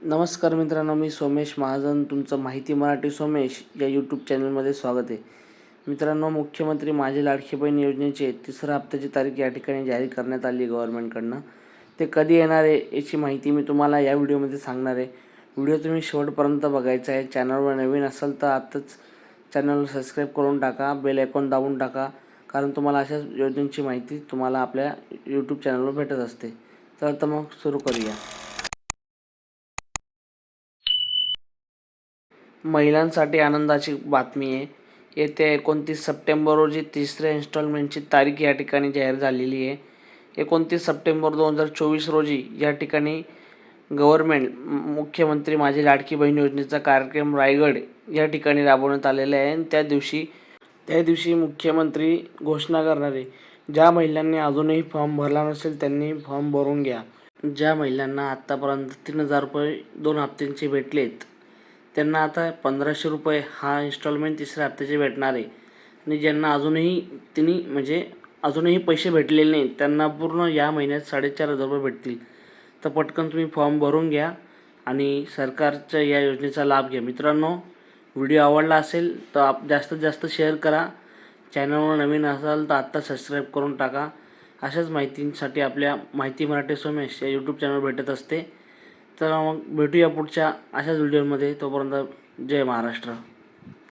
नमस्कार मित्रांनो, मी सोमेश महाजन, तुमचं माहिती मराठी सोमेश या यूट्यूब चॅनलमध्ये स्वागत आहे. मित्रांनो, मुख्यमंत्री माझी लाडकी बहीण योजनेचे तिसऱ्या हप्त्याची तारीख या ठिकाणी जाहीर करण्यात आली आहे गव्हर्नमेंटकडनं. ते कधी येणार आहे याची माहिती मी तुम्हाला या व्हिडिओमध्ये सांगणार आहे. व्हिडिओ तुम्ही शेवटपर्यंत बघायचा आहे. चॅनलवर नवीन असाल तर आताच चॅनलला सबस्क्राईब करून टाका, बेल आयकॉन दाबून टाका, कारण तुम्हाला अशाच योजनेची माहिती तुम्हाला आपल्या यूट्यूब चॅनलवर भेटत असते. तर मग सुरू करूया. महिलांसाठी आनंदाची बातमी आहे. येत्या 29 सप्टेंबर रोजी तिसऱ्या इन्स्टॉलमेंटची तारीख या ठिकाणी जाहीर झालेली आहे. 29 सप्टेंबर 2024 रोजी या ठिकाणी गव्हर्नमेंट मुख्यमंत्री माझी लाडकी बहीण योजनेचा कार्यक्रम रायगड या ठिकाणी राबवण्यात आलेला आहे. आणि त्या दिवशी मुख्यमंत्री घोषणा करणार आहे. ज्या महिलांनी अजूनही फॉर्म भरला नसेल त्यांनी फॉर्म भरून घ्या. ज्या महिलांना आत्तापर्यंत 3000 रुपये 2 हप्त्यांचे भेटलेत त्यांना आता 1500 रुपये हा इन्स्टॉलमेंट तिसऱ्या हप्त्याचे भेटणार आहे. आणि ज्यांना अजूनही पैसे भेटलेले नाहीत त्यांना पूर्ण या महिन्यात 4500 रुपये भेटतील. तर पटकन तुम्ही फॉर्म भरून घ्या आणि सरकारच्या या योजनेचा लाभ घ्या. मित्रांनो, व्हिडिओ आवडला असेल तर जास्तीत जास्त शेअर करा. चॅनलवर नवीन असाल तर आत्ता सबस्क्राईब करून टाका. अशाच माहितींसाठी आपल्या माहिती मराठी सोमेश या यूट्यूब चॅनल भेटत असते. तर मग भेटूया पुढच्या अशाच व्हिडिओमध्ये. तोपर्यंत जय महाराष्ट्र.